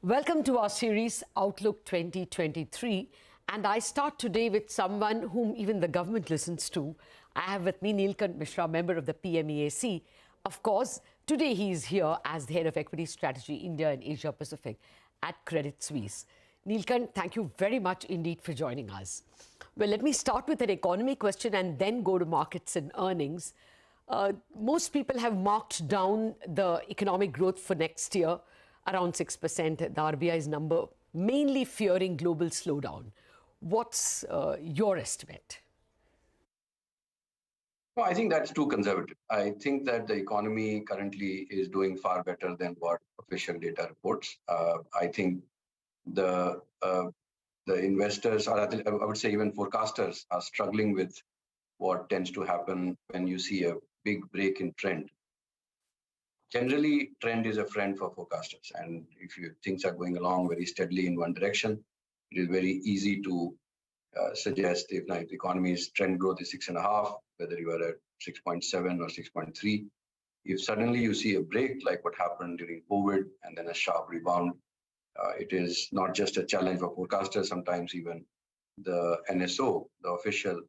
Welcome to our series Outlook 2023, and I start today with someone whom even the government listens to. I have with me Neelkanth Mishra, member of the PMEAC. Of course, today he is here as the head of equity strategy, India and Asia Pacific at Credit Suisse. Neelkanth, thank you very much indeed for joining us. Well, let me start with an economy question and then go to markets and earnings. Most people have marked down the economic growth for next year around 6%, the RBI's number, mainly fearing global slowdown. What's your estimate? No, I think that's too conservative. I think that the economy currently is doing far better than what official data reports. I think the investors, or I would say even forecasters, are struggling with what tends to happen when you see a big break in trend. Generally, trend is a friend for forecasters, and if things are going along very steadily in one direction, it is very easy to suggest if the economy's trend growth is 6.5, whether you are at 6.7 or 6.3. If suddenly you see a break like what happened during COVID and then a sharp rebound, it is not just a challenge for forecasters. Sometimes even the NSO, the official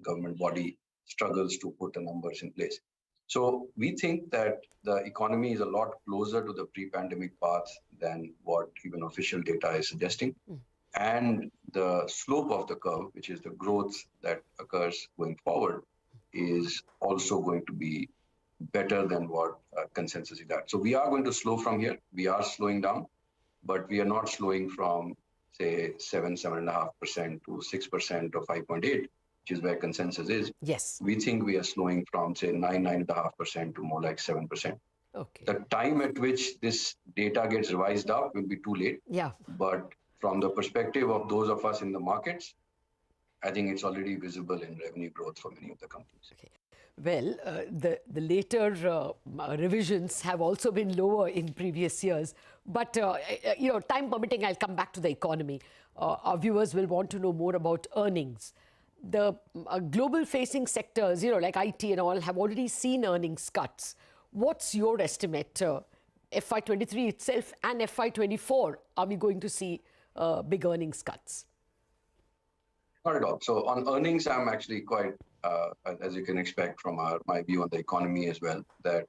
government body, struggles to put the numbers in place. So we think that the economy is a lot closer to the pre-pandemic path than what even official data is suggesting. And the slope of the curve, which is the growth that occurs going forward, is also going to be better than what consensus is at. So we are going to slow from here. We are slowing down, but we are not slowing from, say, 7.5% to 6% or 5.8%. Which is where consensus is. Yes. We think we are slowing from, say, 9.5% to more like 7%. Okay. The time at which this data gets revised up will be too late. Yeah. But from the perspective of those of us in the markets, I think it's already visible in revenue growth for many of the companies. Okay. Well, the later revisions have also been lower in previous years. But, time permitting, I'll come back to the economy. Our viewers will want to know more about earnings. The global facing sectors, like IT and all, have already seen earnings cuts. What's your estimate? FY23 itself and FY24, are we going to see big earnings cuts? Not at all. So on earnings, I'm actually quite, as you can expect from my view on the economy as well, that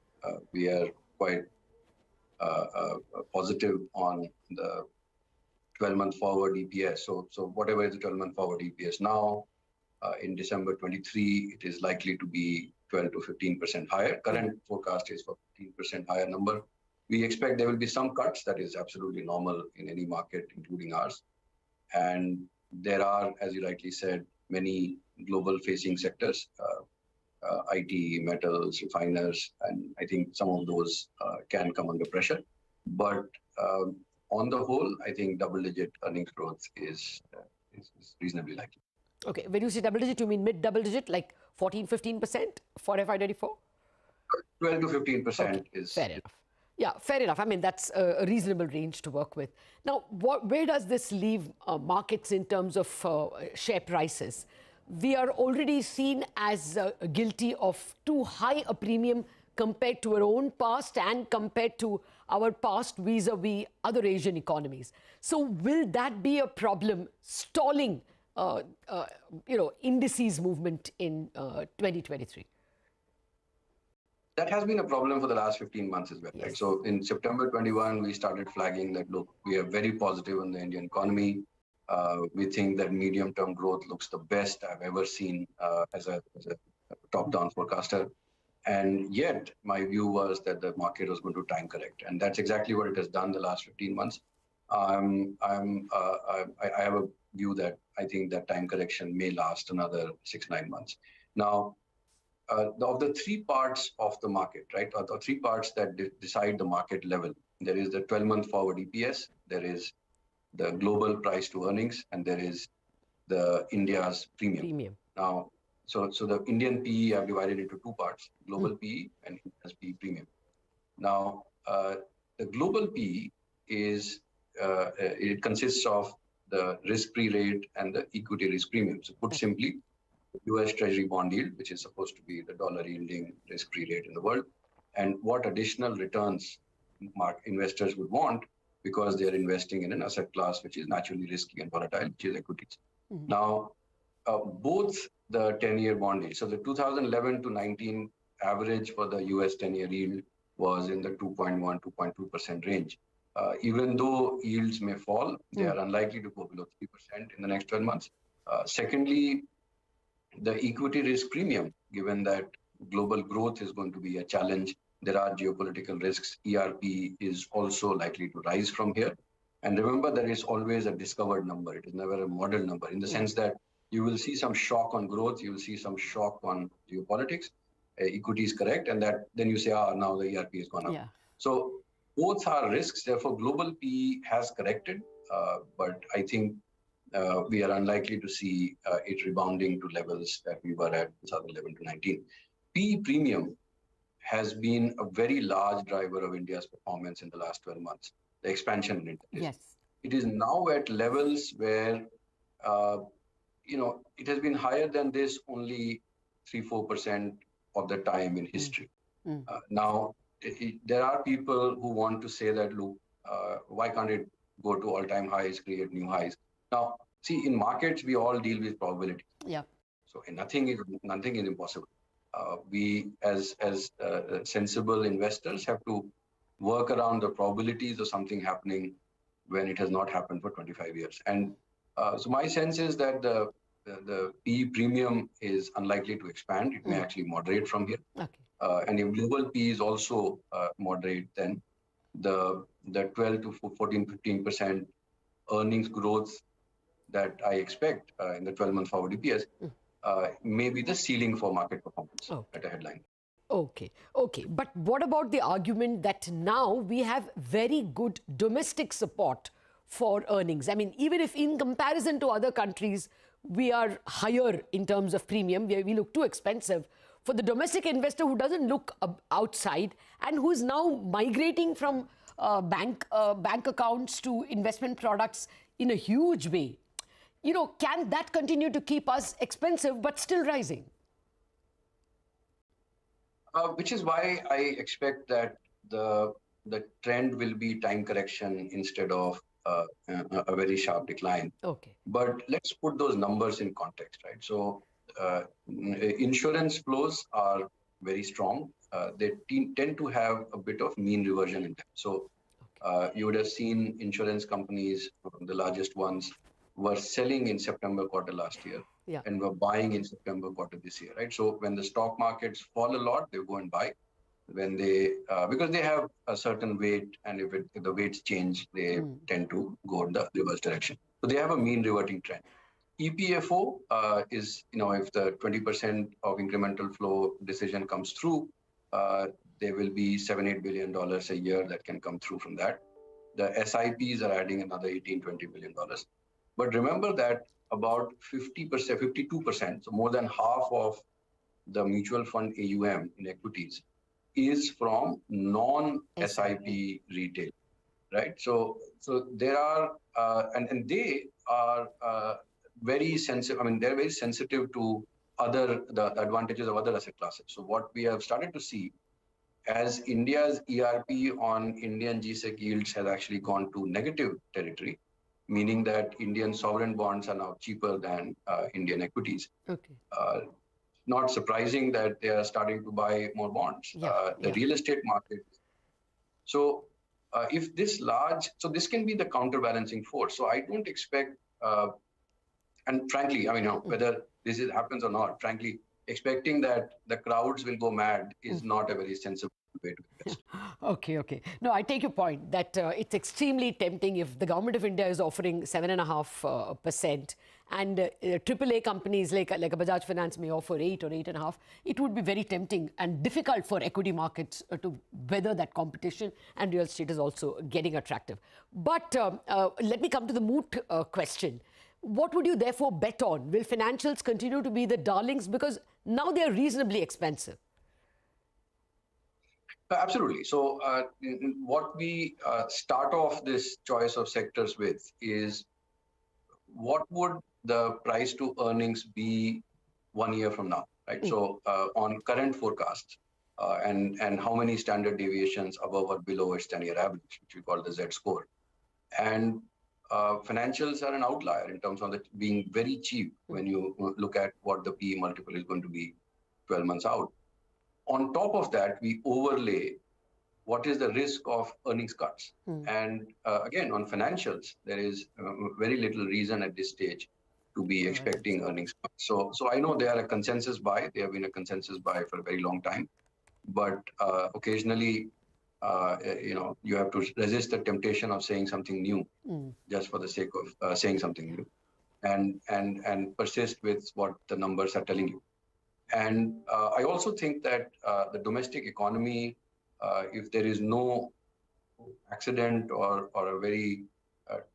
we are quite positive on the 12-month forward EPS. So whatever is the 12-month forward EPS now, in December 23, it is likely to be 12 to 15% higher. Current forecast is for 15% higher number. We expect there will be some cuts. That is absolutely normal in any market, including ours. And there are, as you rightly said, many global facing sectors, IT, metals, refiners, and I think some of those can come under pressure. But on the whole, I think double-digit earnings growth is reasonably likely. Okay, when you say double digit, you mean mid double digit, like 14, 15% for FY24? 12 to 15% is... Fair enough. Yeah, fair enough. I mean, that's a reasonable range to work with. Now, where does this leave markets in terms of share prices? We are already seen as guilty of too high a premium compared to our own past and compared to our past vis-a-vis other Asian economies. So will that be a problem stalling indices movement in 2023? That has been a problem for the last 15 months as well. Yes. Right? So in September 21, we started flagging that, look, we are very positive on the Indian economy. We think that medium-term growth looks the best I've ever seen as a top-down forecaster. And yet, my view was that the market was going to time correct. And that's exactly what it has done the last 15 months. I have a view that I think that time correction may last another 6-9 months. Now, of the three parts of the market, right, or the three parts that decide the market level, there is the 12-month forward EPS, there is the global price to earnings, and there is the India's premium. Now, so the Indian PE I've divided into two parts, global PE and India's PE premium. Now, the global PE is, it consists of the risk-free rate and the equity risk premium. So put simply, US Treasury bond yield, which is supposed to be the dollar yielding risk-free rate in the world, and what additional returns investors would want, because they're investing in an asset class which is naturally risky and volatile, which is equities. Now, both the 10-year bond yield, so the 2011 to 19 average for the US 10-year yield was in the 2.1, 2.2% range. Even though yields may fall, they are unlikely to go below 3% in the next 12 months. Secondly, the equity risk premium, given that global growth is going to be a challenge, there are geopolitical risks, ERP is also likely to rise from here. And remember, there is always a discovered number. It is never a model number, in the sense that you will see some shock on growth, you will see some shock on geopolitics, equity is correct, and that then you say, now the ERP has gone up. Yeah. So both are risks. Therefore, global PE has corrected, but I think we are unlikely to see it rebounding to levels that we were at 2011 to 19. PE premium has been a very large driver of India's performance in the last 12 months, the expansion in it. Yes. It is now at levels where, it has been higher than this only 3-4% of the time in history. Now, there are people who want to say that, look, why can't it go to all-time highs, create new highs? Now, see, in markets, we all deal with probability. Yeah. So nothing is impossible. We, as sensible investors, have to work around the probabilities of something happening when it has not happened for 25 years. And so my sense is that the PE premium is unlikely to expand. It may actually moderate from here. Okay. And if global PE is also moderate, then the 12 to 14, 15% earnings growth that I expect in the 12-month forward EPS may be the ceiling for market performance at a headline. Okay. But what about the argument that now we have very good domestic support for earnings? I mean, even if in comparison to other countries, we are higher in terms of premium, we look too expensive. For the domestic investor who doesn't look outside and who is now migrating from bank accounts to investment products in a huge way, can that continue to keep us expensive but still rising? Which is why I expect that the trend will be time correction instead of a very sharp decline. Okay. But let's put those numbers in context, right? So insurance flows are very strong. They tend to have a bit of mean reversion in them. So you would have seen insurance companies, the largest ones, were selling in September quarter last year and were buying in September quarter this year, right? So when the stock markets fall a lot, they go and buy. When they, because they have a certain weight, and if the weights change, they tend to go in the reverse direction. So they have a mean reverting trend. EPFO is, if the 20% of incremental flow decision comes through, there will be $7-8 billion a year that can come through from that. The SIPs are adding another $18-20 billion. But remember that about 50%, 52%, so more than half of the mutual fund AUM in equities is from non-SIP retail, right? So there are, and they are very sensitive. I mean, they're very sensitive to the advantages of other asset classes. So what we have started to see, as India's ERP on Indian GSEC yields has actually gone to negative territory, meaning that Indian sovereign bonds are now cheaper than Indian equities. Okay. Not surprising that they are starting to buy more bonds. The real estate market. So if this this can be the counterbalancing force. So I don't expect, and frankly, I mean, whether this happens or not, frankly, expecting that the crowds will go mad is not a very sensible way to invest. Okay. No, I take your point that it's extremely tempting if the government of India is offering 7.5% and AAA companies like a Bajaj Finance may offer 8 or 8.5. It would be very tempting and difficult for equity markets to weather that competition, and real estate is also getting attractive. But let me come to the moot question. What would you therefore bet on? Will financials continue to be the darlings because now they are reasonably expensive? Absolutely. So what we start off this choice of sectors with is, what would the price to earnings be 1 year from now, right? So on current forecasts, and how many standard deviations above or below its 10-year average, which we call the Z score. And financials are an outlier in terms of it being very cheap when you look at what the PE multiple is going to be 12 months out. On top of that, we overlay what is the risk of earnings cuts. And again, on financials, there is very little reason at this stage to be expecting earnings cuts. So I know they are a consensus buy. They have been a consensus buy for a very long time. But occasionally, you have to resist the temptation of saying something new just for the sake of saying something new, and persist with what the numbers are telling you. And I also think that the domestic economy, if there is no accident or a very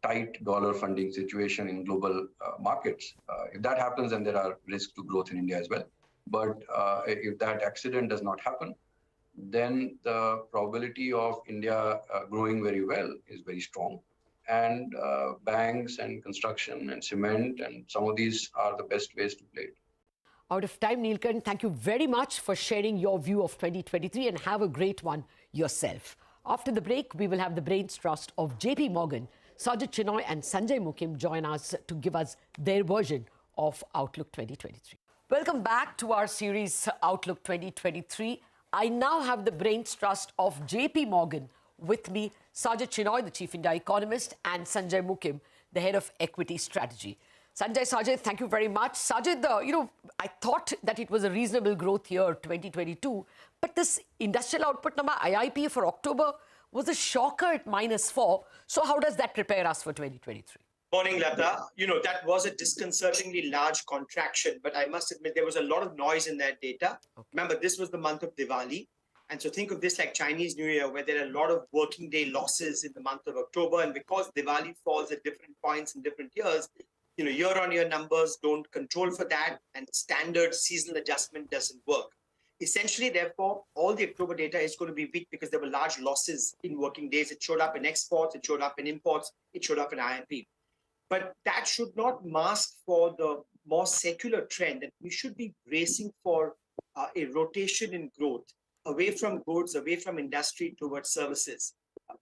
tight dollar funding situation in global markets, if that happens, then there are risks to growth in India as well. But if that accident does not happen, then the probability of India growing very well is very strong. And banks and construction and cement and some of these are the best ways to play it. Out of time, Neelkanth, thank you very much for sharing your view of 2023 and have a great one yourself. After the break, we will have the brains trust of JPMorgan, Sajjid Chinoy and Sanjay Mookim join us to give us their version of Outlook 2023. Welcome back to our series Outlook 2023. I now have the brains trust of JPMorgan with me, Sajjid Chinoy, the Chief India Economist, and Sanjay Mookim, the Head of Equity Strategy. Sanjay, Sajjid, thank you very much. Sajjid, I thought that it was a reasonable growth year, 2022, but this industrial output number, IIP for October, was a shocker at -4. So how does that prepare us for 2023? Morning, Lata. That was a disconcertingly large contraction, but I must admit there was a lot of noise in that data. Okay. Remember, this was the month of Diwali. And so think of this like Chinese New Year, where there are a lot of working day losses in the month of October. And because Diwali falls at different points in different years, year-on-year numbers don't control for that, and standard seasonal adjustment doesn't work. Essentially, therefore, all the October data is going to be weak because there were large losses in working days. It showed up in exports, it showed up in imports, it showed up in IIP. But that should not mask for the more secular trend that we should be bracing for a rotation in growth away from goods, away from industry towards services.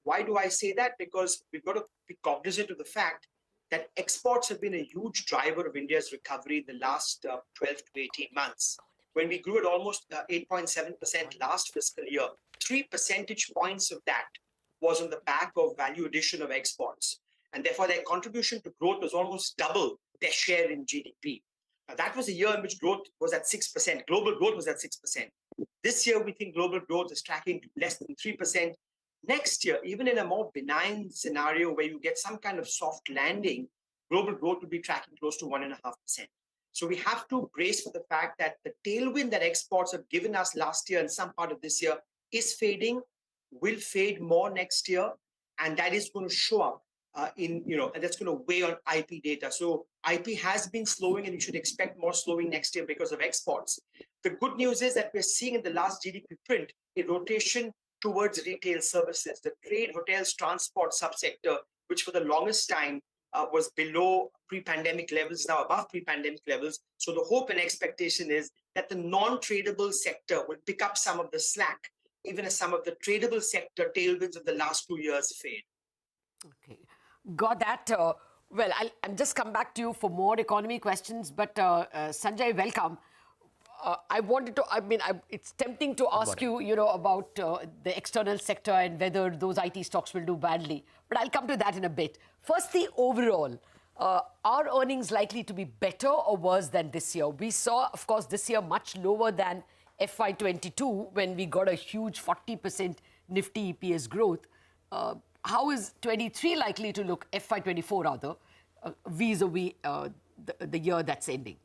Why do I say that? Because we've got to be cognizant of the fact that exports have been a huge driver of India's recovery in the last 12 to 18 months. When we grew at almost 8.7% last fiscal year, 3 percentage points of that was on the back of value addition of exports. And therefore, their contribution to growth was almost double their share in GDP. Now, that was a year in which growth was at 6%. Global growth was at 6%. This year, we think global growth is tracking to less than 3%. Next year, even in a more benign scenario where you get some kind of soft landing, global growth will be tracking close to 1.5%. So we have to brace for the fact that the tailwind that exports have given us last year and some part of this year is fading, will fade more next year, and that is going to show up and that's going to weigh on IP data. So IP has been slowing, and you should expect more slowing next year because of exports. The good news is that we're seeing in the last GDP print a rotation towards retail services. The trade, hotels, transport subsector, which for the longest time was below pre-pandemic levels, is now above pre-pandemic levels. So the hope and expectation is that the non-tradable sector will pick up some of the slack, even as some of the tradable sector tailwinds of the last 2 years fade. Okay, got that. Well, I'll just come back to you for more economy questions, but Sanjay, welcome. It's tempting to ask you, about the external sector and whether those IT stocks will do badly. But I'll come to that in a bit. Firstly, overall, are earnings likely to be better or worse than this year? We saw, of course, this year much lower than FY22 when we got a huge 40% Nifty EPS growth. How is 23 likely to look, FY24 rather, vis-a-vis the year that's ending?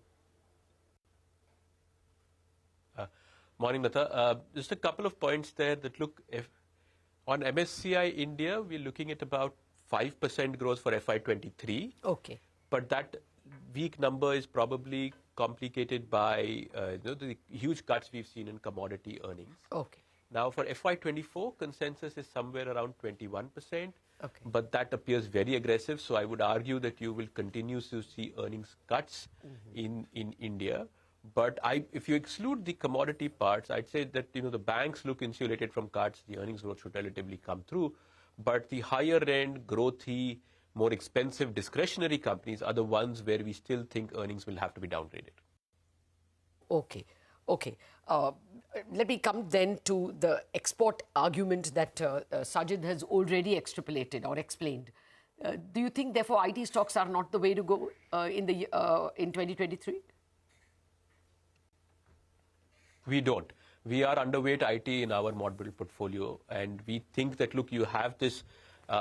Morning, Mata. Just a couple of points there that look, on MSCI India, we're looking at about 5% growth for FY23. Okay. But that weak number is probably complicated by the huge cuts we've seen in commodity earnings. Okay. Now, for FY24, consensus is somewhere around 21%. Okay. But that appears very aggressive. So I would argue that you will continue to see earnings cuts in India. But if you exclude the commodity parts, I'd say that the banks look insulated from cuts. The earnings growth should relatively come through. But the higher end, growthy, more expensive discretionary companies are the ones where we still think earnings will have to be downgraded. Okay. Let me come then to the export argument that Sajjid has already extrapolated or explained. Do you think, therefore, IT stocks are not the way to go in 2023? We don't. We are underweight IT in our mod-build portfolio, and we think that, look, you have this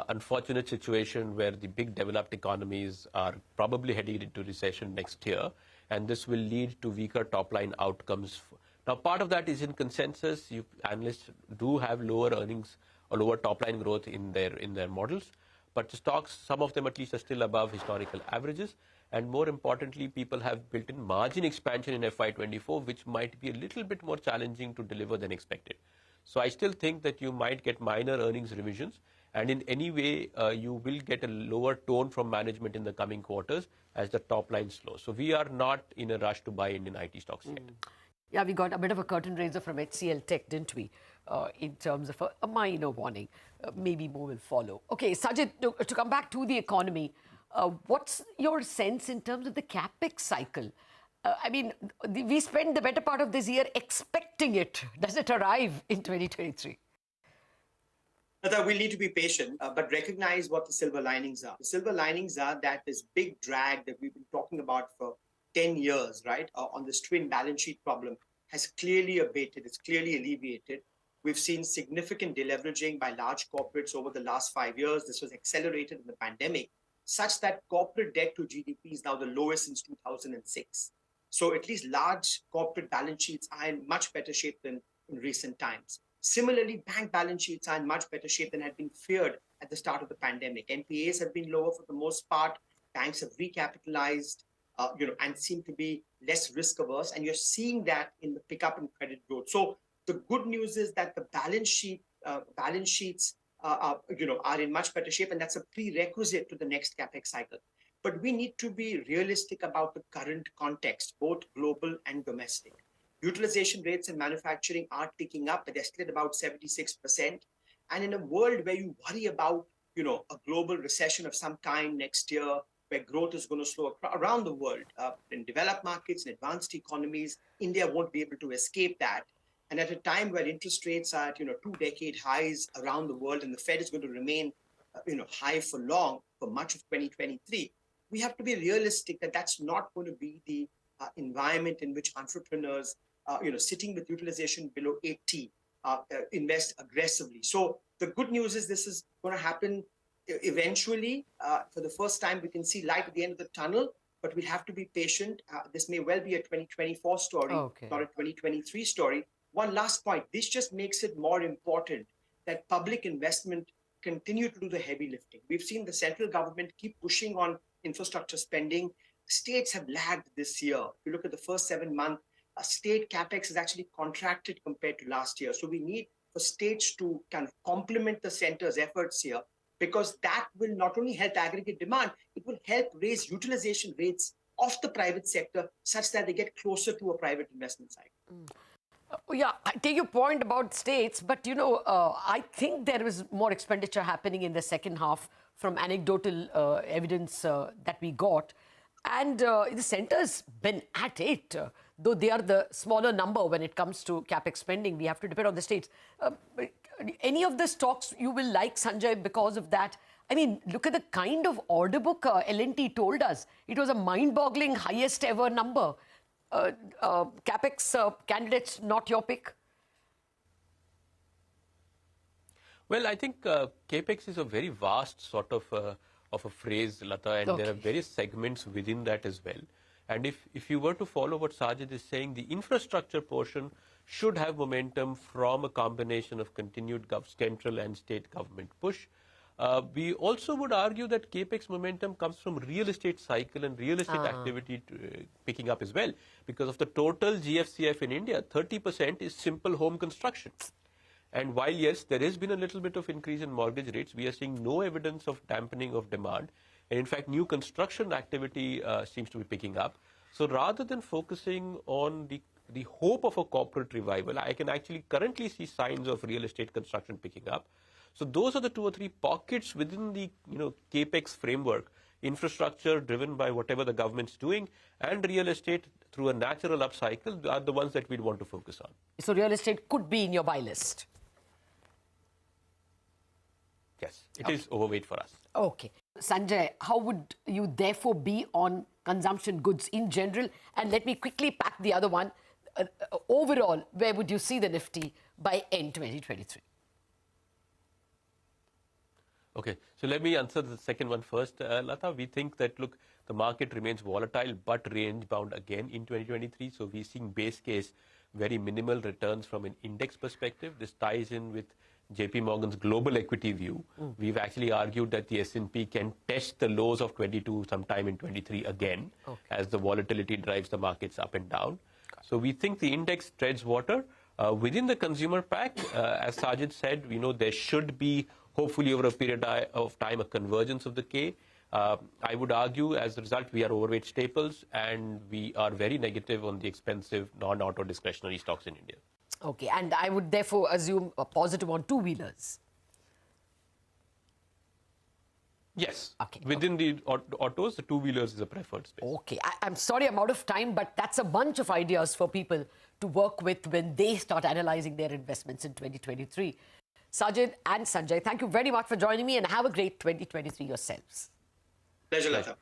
unfortunate situation where the big developed economies are probably heading into recession next year, and this will lead to weaker top-line outcomes. Now, part of that is in consensus. Analysts do have lower earnings or lower top-line growth in their models, but the stocks, some of them at least, are still above historical averages. And more importantly, people have built in margin expansion in FY24, which might be a little bit more challenging to deliver than expected. So I still think that you might get minor earnings revisions, and in any way, you will get a lower tone from management in the coming quarters as the top line slows. So we are not in a rush to buy Indian IT stocks yet. Yeah, we got a bit of a curtain raiser from HCL Tech, didn't we, in terms of a minor warning. Maybe more will follow. Okay, Sajjid, to come back to the economy, what's your sense in terms of the capex cycle? I mean, we spent the better part of this year expecting it. Does it arrive in 2023? We need to be patient, but recognize what the silver linings are. The silver linings are that this big drag that we've been talking about for 10 years, right, on this twin balance sheet problem has clearly abated. It's clearly alleviated. We've seen significant deleveraging by large corporates over the last 5 years. This was accelerated in the pandemic, such that corporate debt to GDP is now the lowest since 2006. So at least large corporate balance sheets are in much better shape than in recent times. Similarly, bank balance sheets are in much better shape than had been feared at the start of the pandemic. NPAs have been lower for the most part. Banks have recapitalized, and seem to be less risk averse. And you're seeing that in the pickup in credit growth. So the good news is that the balance sheets are in much better shape, and that's a prerequisite to the next capex cycle. But we need to be realistic about the current context, both global and domestic. Utilization rates in manufacturing are ticking up, but they're still at about 76%. And in a world where you worry about, a global recession of some kind next year, where growth is going to slow around the world, in developed markets, in advanced economies, India won't be able to escape that. And at a time where interest rates are at, 2-decade highs around the world, and the Fed is going to remain, high for long, for much of 2023, we have to be realistic that that's not going to be the environment in which entrepreneurs, sitting with utilization below 80, invest aggressively. So the good news is this is going to happen eventually. For the first time, we can see light at the end of the tunnel, but we have to be patient. This may well be a 2024 story, not a 2023 story. One last point, this just makes it more important that public investment continue to do the heavy lifting. We've seen the central government keep pushing on infrastructure spending. States have lagged this year. If you look at the first 7 months, state capex has actually contracted compared to last year. So we need for states to kind of complement the center's efforts here, because that will not only help aggregate demand, it will help raise utilization rates of the private sector such that they get closer to a private investment cycle. Yeah, I take your point about states, but I think there is more expenditure happening in the second half from anecdotal evidence that we got. And the centre's been at it, though they are the smaller number when it comes to capex spending. We have to depend on the states. Any of the stocks you will like, Sanjay, because of that? I mean, look at the kind of order book L&T told us. It was a mind-boggling highest ever number. Capex candidates, not your pick? Well, I think capex is a very vast sort of a phrase, Lata, and there are various segments within that as well. And if you were to follow what Sajjid is saying, the infrastructure portion should have momentum from a combination of continued central and state government push. We also would argue that capex momentum comes from real estate cycle and real estate activity picking up as well. Because of the total GFCF in India, 30% is simple home construction. And while, yes, there has been a little bit of increase in mortgage rates, we are seeing no evidence of dampening of demand. And in fact, new construction activity seems to be picking up. So rather than focusing on the hope of a corporate revival, I can actually currently see signs of real estate construction picking up. So those are the 2 or 3 pockets within the capex framework, infrastructure driven by whatever the government's doing, and real estate through a natural upcycle are the ones that we'd want to focus on. So real estate could be in your buy list. Yes, it is overweight for us. Okay. Sanjay, how would you therefore be on consumption goods in general? And let me quickly pack the other one. Overall, where would you see the Nifty by end 2023? Okay, so let me answer the second one first. Lata, we think that, look, the market remains volatile but range-bound again in 2023. So we're seeing base case very minimal returns from an index perspective. This ties in with JPMorgan's global equity view. We've actually argued that the S&P can test the lows of 22 sometime in 23 again, as the volatility drives the markets up and down. So we think the index treads water. Within the consumer pack, as Sajjid said, there should be, hopefully over a period of time, a convergence of the K. I would argue, as a result, we are overweight staples, and we are very negative on the expensive non-auto discretionary stocks in India. Okay, and I would therefore assume a positive on two-wheelers. Yes. Okay. Within the autos, the two-wheelers is a preferred space. Okay. I'm sorry I'm out of time, but that's a bunch of ideas for people to work with when they start analyzing their investments in 2023. Sajjid and Sanjay, thank you very much for joining me, and have a great 2023 yourselves. Pleasure, Lata.